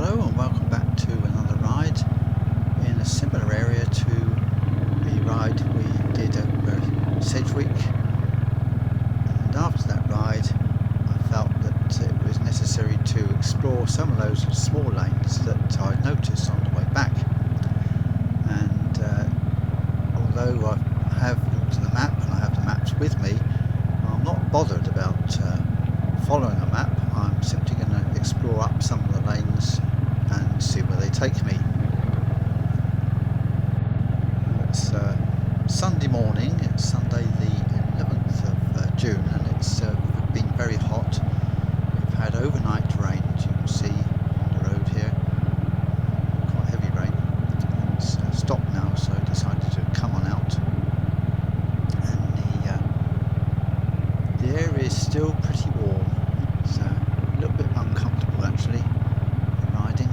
Hello and welcome back to another ride in a similar area to the ride we did over Sedgwick, and after that ride I felt that it was necessary to explore some of those small lanes that I'd noticed on the way back. And although I have looked at the map and I have the maps with me, I'm not bothered about following a map. I'm simply going to explore up some of the lanes and see where they take me. It's Sunday morning, it's Sunday the 11th of June, and it's been very hot. We've had overnight rain, as you can see on the road here, quite heavy rain. It's stopped now, so I decided to come on out, and the air is still pretty warm. It's a little bit uncomfortable actually riding.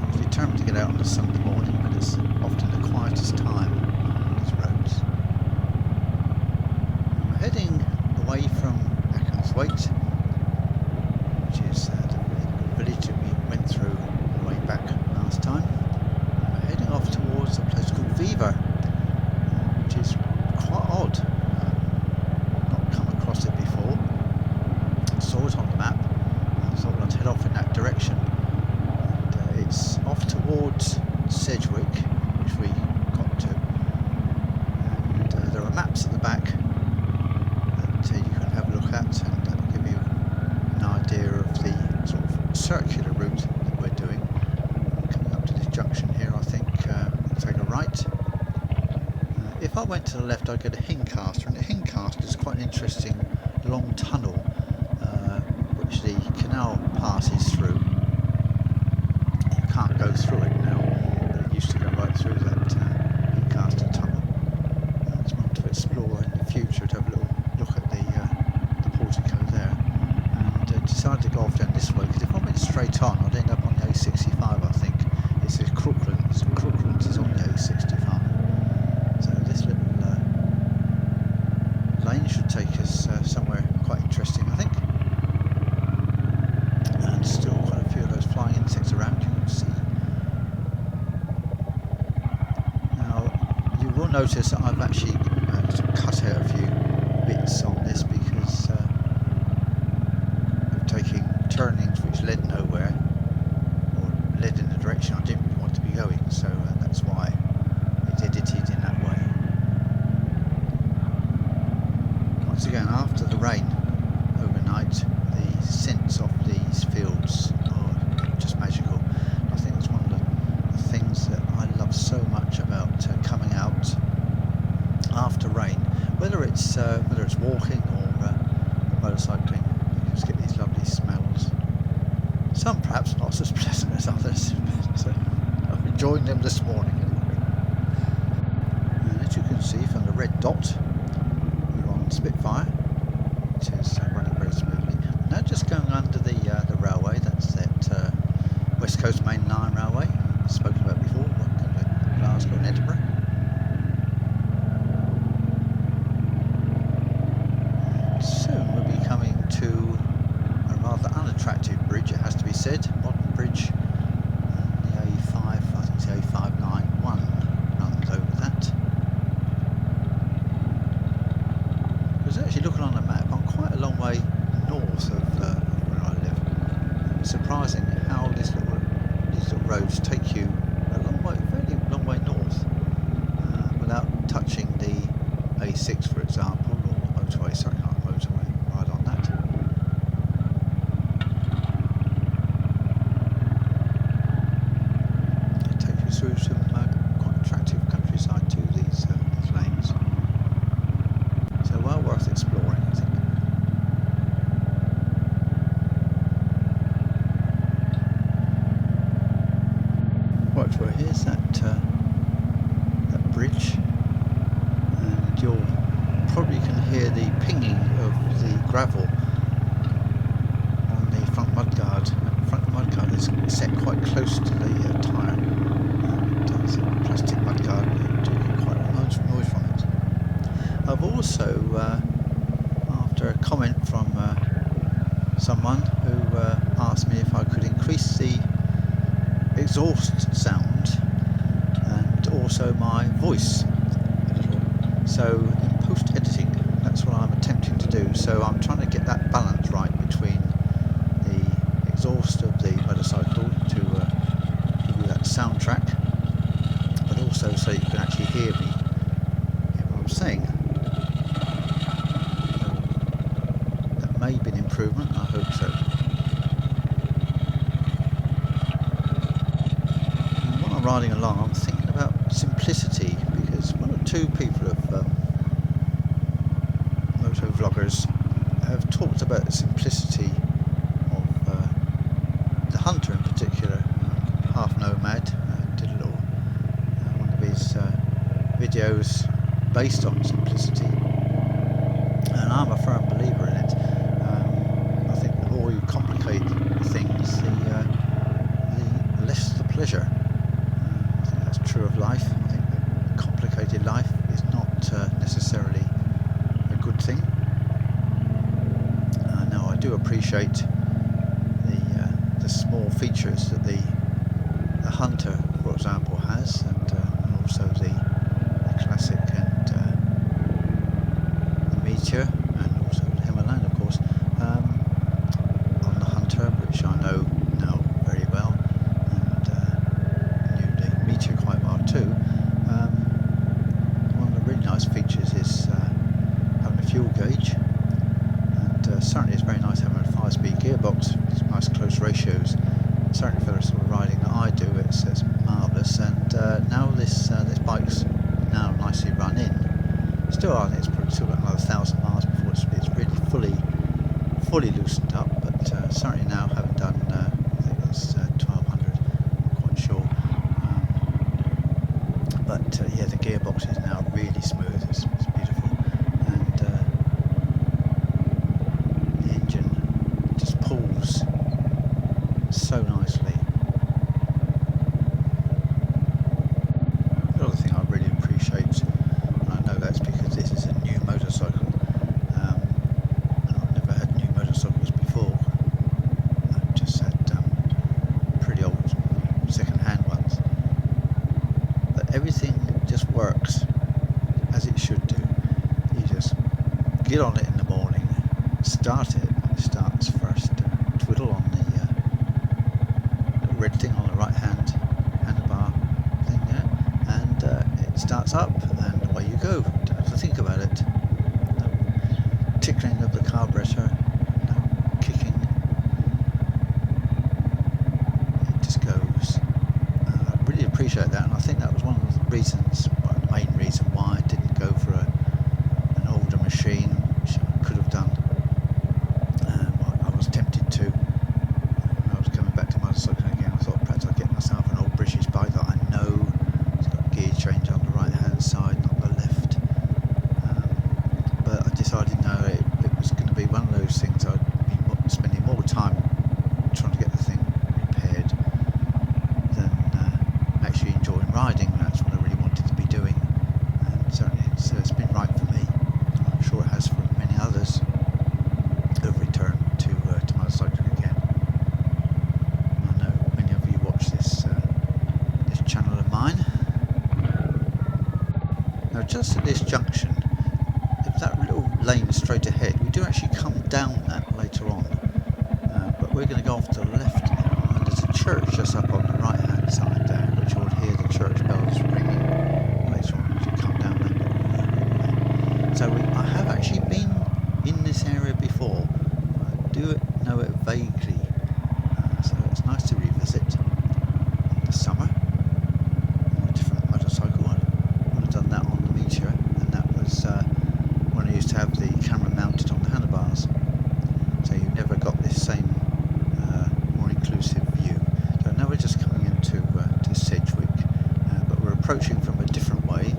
I'm determined to get out on a Sunday morning, but it's often the quietest time on these roads. We're heading away from Aqueduct, which is the village that we went through on the way back last time. And we're heading off towards a place called Viva, which is quite odd. Not come across it before. I saw it on the map and I thought I'd head off in that direction. And it's off towards Sedgwick, which we got to. And there are maps at the back that you can have a look at, and that'll give you an idea of the sort of circular route that we're doing. Coming up to this junction here, I think we'll take a right. If I went to the left, I'd go to Hincaster, and the Hincaster is quite an interesting long tunnel which the canal passes through. You can't go through it now, but it used to go right through that Hincaster tunnel. I just want to explore in the future, to have a little look at the portico there, and decided to go off down this way, because if I went straight on I'd end up on the A65. I think it says Crooklands. Crooklands is on the A65. So this little lane should take us somewhere quite interesting, I think. And still quite a few of those flying insects around, you can see. Now, you will notice that I've actually cut out a few bits on this because of taking turnings which led nowhere, or led in the direction I didn't want to be going, so that's why it's edited in that way. Once again, after the rain overnight, the scents of these fields are just magical. I think it's one of the things that I love so much about coming out after rain, whether it's walking or motorcycling. You just get these lovely smells. Some perhaps not as pleasant as others, but I'm enjoying them this morning anyway. And as you can see from the red dot, we're on Spitfire, which is running very smoothly. Now just going under the railway, that's that West Coast Main Line railway I've spoken about before, going to Glasgow and Edinburgh. And soon we'll be coming to a rather unattractive bridge, it has to be said, modern bridge. The A5, I think it's the A591 runs over that. Because actually looking on the map, I'm quite a long way north of where I live. It's surprising how these little roads take you a long way, fairly long way north, without touching the A6, for example, or the motorway. Sorry, not the motorway. Right on that. They take you through some quite attractive countryside too. These lanes. So well worth exploring, I think. Right, well here's that bridge, and you'll probably can hear the pinging of the gravel on the front mudguard. The front mudguard is set quite close to the tyre, and it's a plastic mudguard, and you do get quite a noise from it. I've also, after a comment from someone who asked me increase the exhaust sound and also my voice a little. So in post-editing, that's what I'm attempting to do. So I'm trying to get that balance right between the exhaust of the motorcycle to give you that soundtrack, but also so you can actually hear me, hear what I'm saying. That may be an improvement, I hope so. And while I'm riding along, I'm thinking about simplicity, because one or two people have moto vloggers have talked about the simplicity of the Hunter in particular. Half Nomad did a little one of his videos based on simplicity, and I'm a firm believer in it. I think the more you complicate things, the less the pleasure. I think that's true of life. I think that complicated life is not necessarily a good thing. Now I do appreciate the small features that the Hunter, for example, has, and also the Classic and the Meteor, and also the Himalayan, of course. On the Hunter, which I know now very well, and knew the Meteor quite well too. One of the really nice features is having a fuel gauge, and certainly it's very nice having a 5-speed gearbox. It's nice close ratios. Certainly for the sort of riding that I do, it's marvellous. And now this bike's now nicely run in. Still, I think it's probably still got another 1,000 miles before it's really fully loosened up. But certainly now, having done, I think it's 1,200, I'm quite sure. But yeah, the gearbox is now really smooth. It's beautiful, and the engine just pulls so nicely. The other thing I really appreciate, and I know that's because this is a new motorcycle, and I've never had new motorcycles before. I've just had pretty old second-hand ones. But everything just works as it should do. You just get on it in the morning, start it, it starts first, twiddle on the red thing on the right hand handlebar thing there, and it starts up, and away you go. Don't have to think about it. No tickling of the carburetor, no kicking. It just goes. I really appreciate that, and I think that was one of the reasons, well, the main reason why I didn't go for an older machine, which I could have done. I was tempted to. When I was coming back to motorcycling again, I thought perhaps I'd get myself an old British bike that I know it's got a gear change on the right hand side, not the left. But I decided no, it was going to be one of those things I'd be spending more time trying to get the thing repaired than actually enjoying riding. That's what I really wanted to be doing, and certainly it's been right for me. I'm sure it has for many others who've returned to motorcycling again. I know many of you watch this channel of mine. Now, just at this junction, if that little lane is straight ahead, we do actually come down that later on, but we're going to go off to the left now, and there's a church just up on the right hand side there, which you'll hear the church bells ringing later on as you come down that. So I have actually been in this area before. I do know it vaguely, so it's nice to revisit in the summer on a different motorcycle. I would have done that on the Meteor, and that was when I used to have the camera mounted on the handlebars, so you never got this same more inclusive view. So now we're just coming into to Sedgwick, but we're approaching from a different way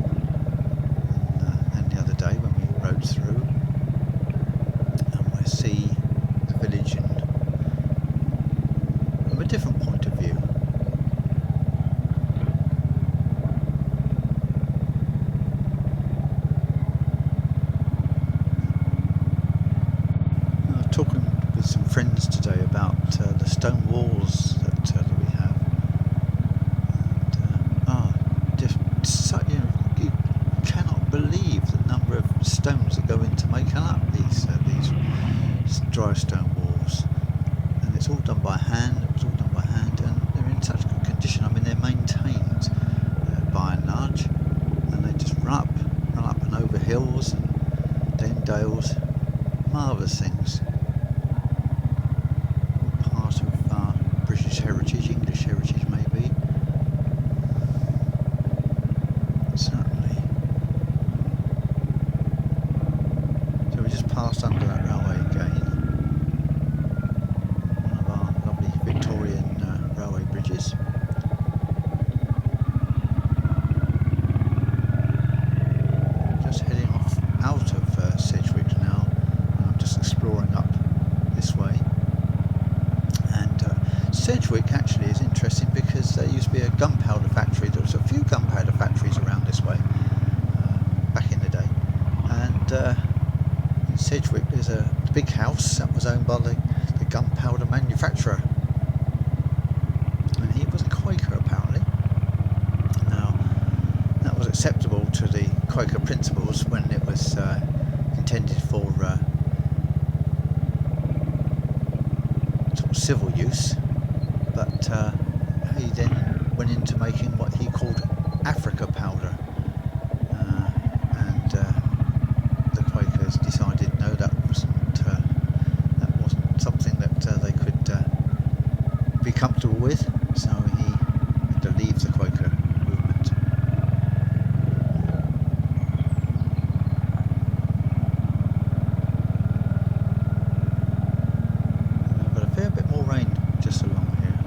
than the other day when we rode through, and we see the village and from a different point of view. I was talking with some friends today about the stone walls all done by hand. It was all done by hand, and they're in such good condition. I mean, they're maintained by and large, and they just run up and over hills and then dales. Marvellous things. All part of our British heritage, English heritage maybe. Certainly. So we just passed under that railway again. One of our lovely Victorian railway bridges. Just heading off out of Sedgwick now. I'm just exploring up this way. And Sedgwick actually is interesting because there used to be a gunpowder factory. There was a few gunpowder factories around this way back in the day. And in Sedgwick there's a big house that was owned by the gunpowder manufacturer. And he was a Quaker apparently. Now that was acceptable to the Quaker principles when it was intended for sort of civil use, but he then went into making what he called Africa powder, and the Quakers decided no, that wasn't something that they could be comfortable with, so he had to leave the Quaker movement. But a fair bit more rain just along here.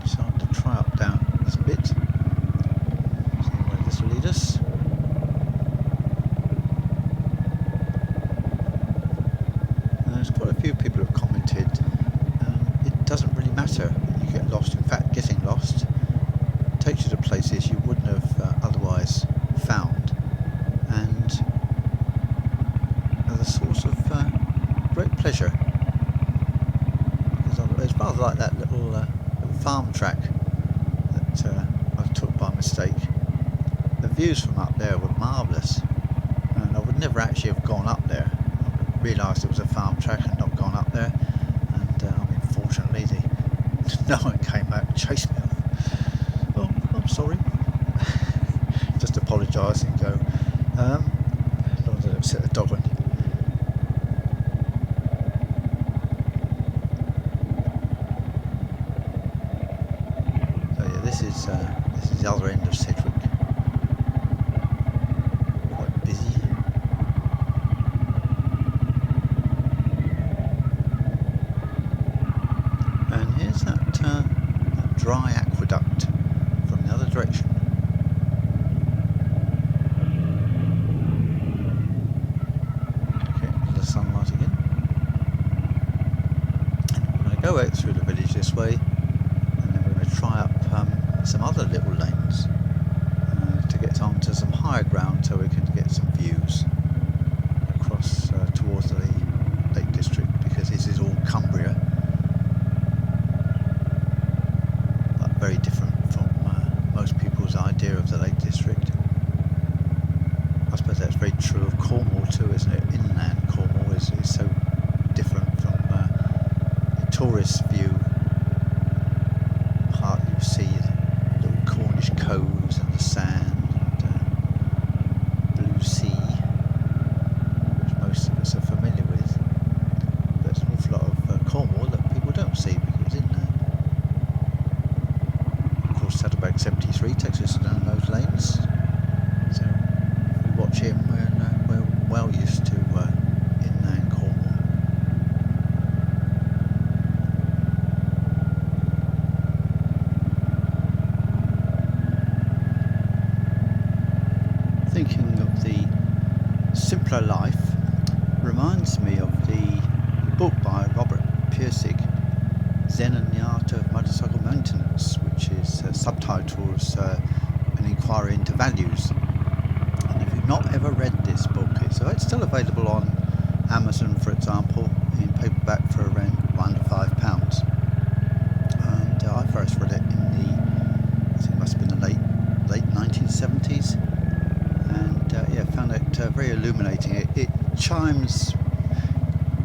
Decided to try up down this bit, see where this will lead us. There's quite a few people who have commented it doesn't really matter that you get lost. In fact, getting lost takes you to places you wouldn't have otherwise found, and are the source of great pleasure. Because it's rather like that little farm track that I took by mistake. The views from up there were marvellous, and I would never actually have gone up there. I realised it was a farm track and not gone up there, and unfortunately no one came out and chased me off. Oh, I'm sorry. Just apologise and go. Not that it upset the dog on you. So yeah, this is the other end of Sedgwick. Quite busy. And here's that dry aqueduct from the other direction. Okay, into the sunlight again. And we're going to go out through the village this way, and then we're going to try up some other little lanes to get onto some higher ground so we can get some views across towards the Lake District, because this is all Cumbria. Very different from most people's idea of the Lake District. I suppose that's very true of Cornwall too, isn't it? Inland Cornwall is so different from the tourist view part. You see the little Cornish coves and the sand and blue sea, which most of us are familiar with. But there's an awful lot of Cornwall that people don't see because it's inland. Sedgwick 73 takes us down those lanes, so if we watch him, we're well used to inland Cornwall. Thinking of the simpler life reminds me of the book by Robert Pirsig, Zen and the Art of Motorcycle Maintenance, which is subtitled as An Inquiry into Values. And if you've not ever read this book, it's still available on Amazon, for example, in paperback for around under £5. And I first read it in I think it must have been the late 90s. very illuminating. It chimes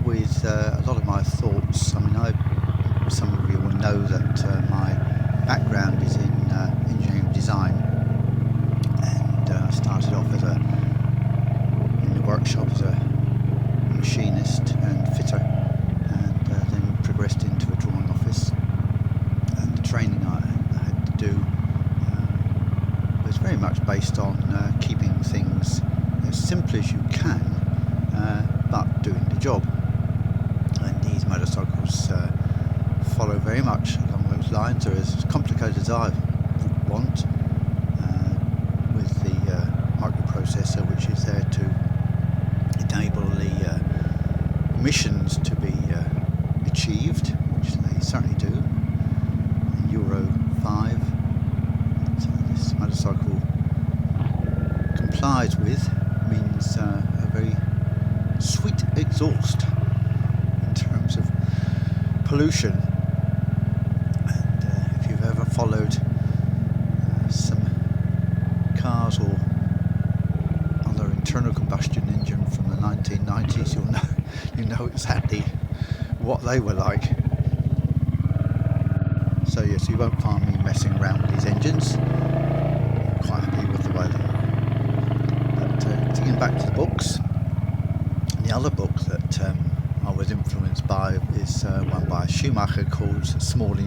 with a lot of my thoughts. I mean, some of you will know that my background is in engineering design, and I started off in the workshop as a machinist and fitter, and then progressed into a drawing office. And the training I had to do was very much based on keeping things as simple as you can, but doing the job. And these motorcycles follow very much along those lines. They're as complicated as I would want, with the microprocessor, which is there to enable the missions to be achieved, which they certainly do. Euro 5 that this motorcycle complies with means a very sweet exhaust in terms of pollution. And if you've ever followed some cars or other internal combustion engine from the 1990s, you know exactly what they were like. So yes, you won't find me messing around with these engines. I'm quite happy with the way they are. But to get back to the books, the other book that I was influenced by is one by Schumacher called Small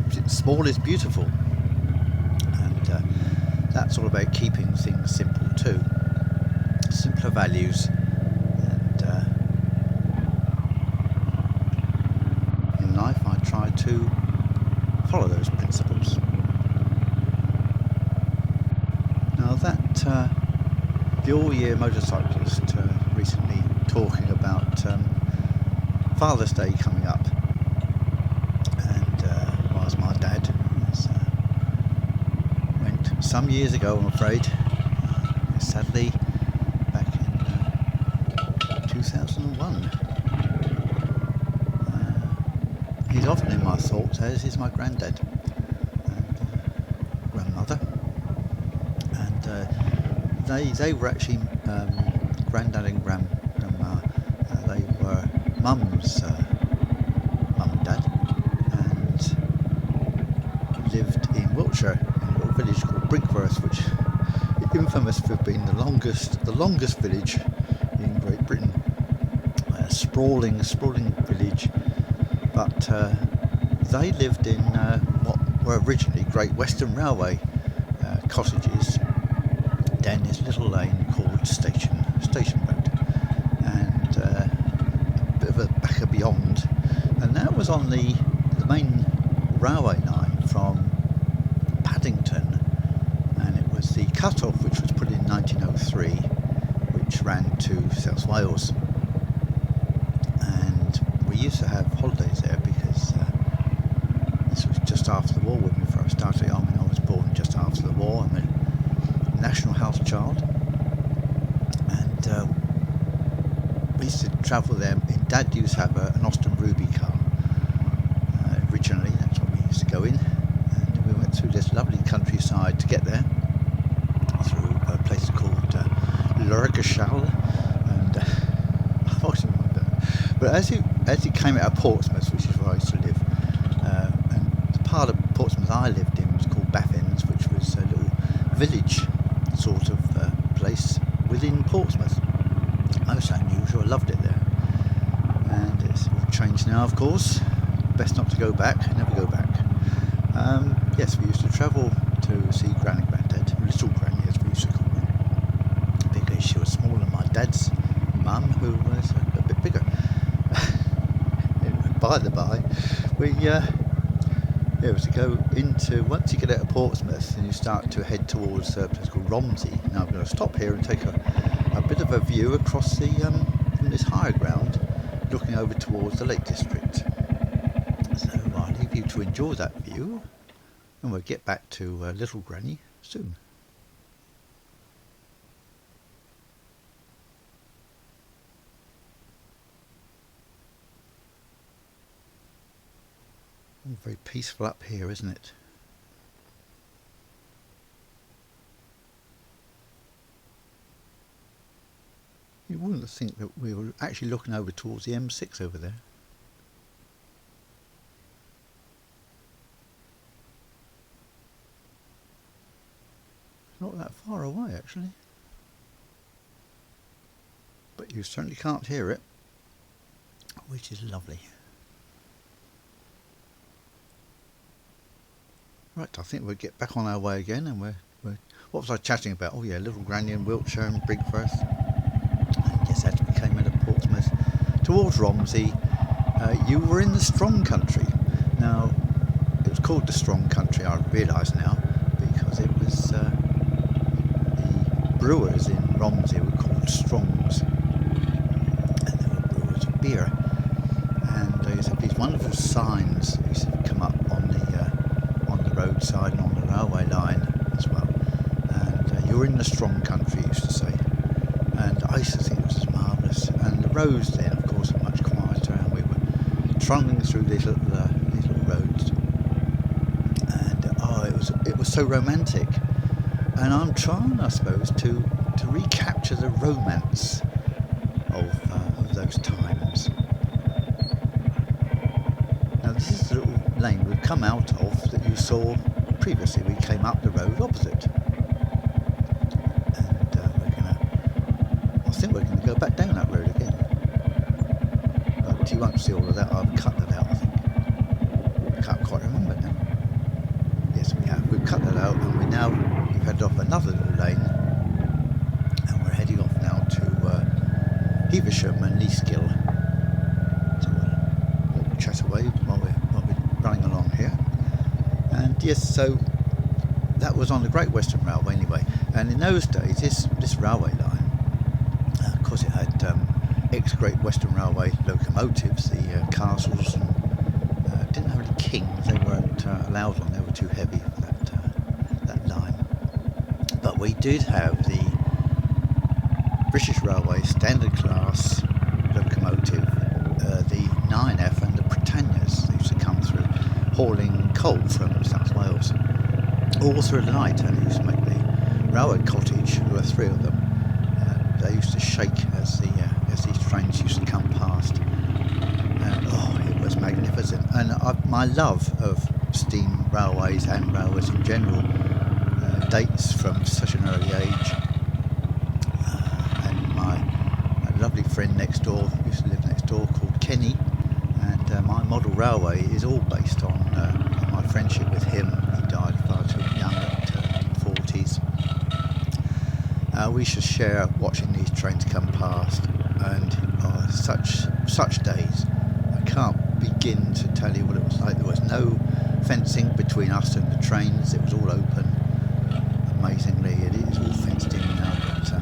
is Beautiful. And that's all about keeping things simple too. Simpler values. And in life I try to follow those principles. Now that the all-year motorcyclist recently talking about Father's Day coming up, and was my dad went some years ago, I'm afraid, sadly back in 2001. He's often in my thoughts, as is my granddad and grandmother, and they were actually granddad and grandma. They were mum's mum and dad, and lived in Wiltshire in a little village called Brink Forest, which is infamous for being the longest village in Great Britain. A sprawling village. But they lived in what were originally Great Western Railway cottages down this little lane called Station Road, and a bit of a backer beyond, and that was on the main railway line from Paddington, and it was the cut-off which was put in 1903, which ran to South Wales. We used to have holidays there because this was just after the war. When we first started, I was born just after the war. I'm a National Health child, and we used to travel there. Dad used to have an Austin Ruby car. Originally, that's what we used to go in, and we went through this lovely countryside to get there, through a place called Lurgashall, and I've always remembered that. But as you came out of Portsmouth, which is where I used to live, and the part of Portsmouth I lived in was called Baffins, which was a little village sort of place within Portsmouth. Most unusual, I loved it there. And it's all changed now, of course. Best not to go back, never go back. Yes, we used to travel to see Granny and Grandad, little Granny as we used to call her, because she was smaller than my dad's mum, who was a bit bigger. By the by, it was to go into, once you get out of Portsmouth and you start to head towards a place called Romsey. Now I'm going to stop here and take a bit of a view across the from this higher ground, looking over towards the Lake District. So I'll leave you to enjoy that view, and we'll get back to Little Granny soon. All very peaceful up here, isn't it? You wouldn't think that we were actually looking over towards the M6 over there. Not that far away actually. But you certainly can't hear it, which is lovely. Right, I think we'll get back on our way again, and we're what was I chatting about? Oh yeah, Little Grandad, Wiltshire and Brink Forest. And yes, as we came into Portsmouth towards Romsey, you were in the Strong Country. Now, it was called the Strong Country, I realise now, because it was the brewers in Romsey were called Strongs, and they were brewers of beer. And they used to have these wonderful signs that used to come up on the roadside and on the railway line as well. And you're in the Strong Country, used to say. And I used to think it was just marvellous. And the roads then, of course, were much quieter, and we were trundling through these little roads. And it was so romantic. And I'm trying, I suppose, to recapture the romance of those times. Now this is the little lane we've come out of that you saw previously. We came up the road opposite, and I think we're going to go back down that road again, but you won't see all of that. I've cut that out, I think. I can't quite remember now. Yes, we have. We've cut that out, and we've headed off another little lane, and we're heading off now to Heversham and Leaskill. So we'll chat away while we're running along here. And yes, so that was on the Great Western Railway anyway. And in those days, this railway line, of course, it had ex-Great Western Railway locomotives, the castles, and didn't have any kings. They weren't allowed on. They were too heavy for that line. But we did have the British Railway standard class locomotive, the 9F and the Britannias. They used to come through hauling coal from South Wales all through the night, and they used to make the railway cottage. There were 3 of them. They used to shake as these trains used to come past, and it was magnificent. And my love of steam railways and railways in general dates from such an early age. And my lovely friend next door, used to live next door, called Kenny, and my model railway is all based on my friendship with him. He died far too young, at the 40s. We should share watching these trains come past, and such days. I can't begin to tell you what it was like. There was no fencing between us and the trains. It was all open. Amazingly, it is all fenced in now, but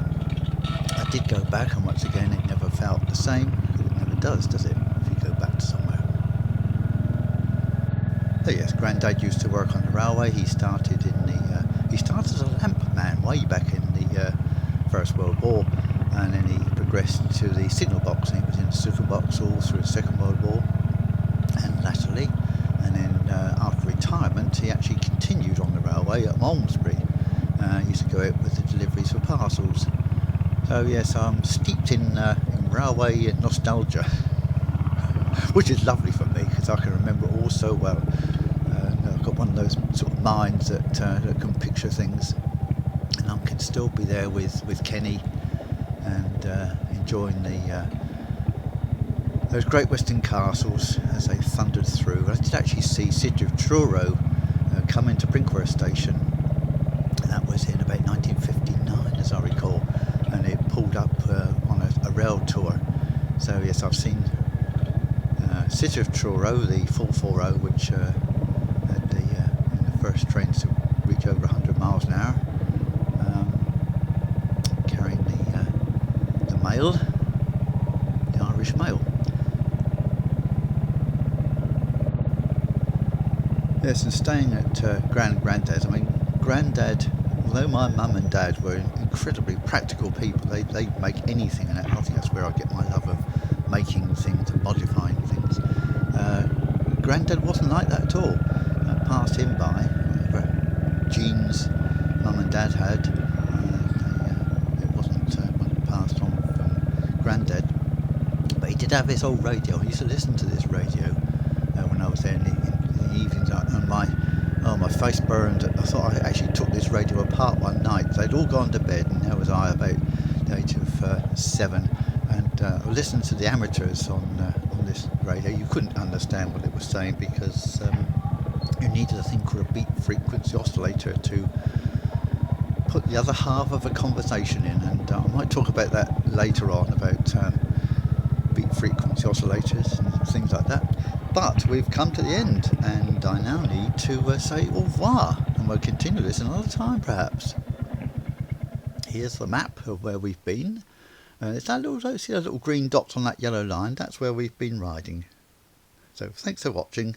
I did go back, and once again it never felt the same. It never does it, if you go back to somewhere. Oh yes, Grandad used to work on the railway. He started as a lamp man way back in the First World War, and then he progressed to the signal box, and he was in the signal box all through the Second World War and latterly. And then after retirement he actually continued on the railway at Malmesbury. He used to go out with the deliveries for parcels. So yes, I'm steeped in railway nostalgia, which is lovely for me because I can remember it all so well. I've got one of those sort of minds that can picture things, and I can still be there with Kenny and enjoying those Great Western castles as they thundered through. I did actually see Sedgwick Truro come into Brink Forest station. That was in about 1959, as I recall, and it pulled up on a rail tour. So yes, I've seen Sedgwick Truro, the 440, which had the first trains to reach over 100 miles an hour, carrying the mail, the Irish mail. Yes, and staying at Grandad's. I mean, Grandad, although my mum and dad were incredibly practical people, they'd make anything, and I think that's where I get my love of making things and modifying things. Grandad wasn't like that at all. I passed him by, whatever genes mum and dad had, it wasn't passed on to have this old radio. I used to listen to this radio when I was there in the evenings, and my face burned. I thought I actually took this radio apart one night. They'd all gone to bed, and there was I about the age of 7, and I listened to the amateurs on this radio. You couldn't understand what it was saying because you needed a thing called a beat frequency oscillator to put the other half of a conversation in, and I might talk about that later on, about beat frequency oscillators and things like that. But we've come to the end, and I now need to say au revoir, and we'll continue this another time perhaps. Here's the map of where we've been. It's that see those little green dots on that yellow line? That's where we've been riding. So thanks for watching.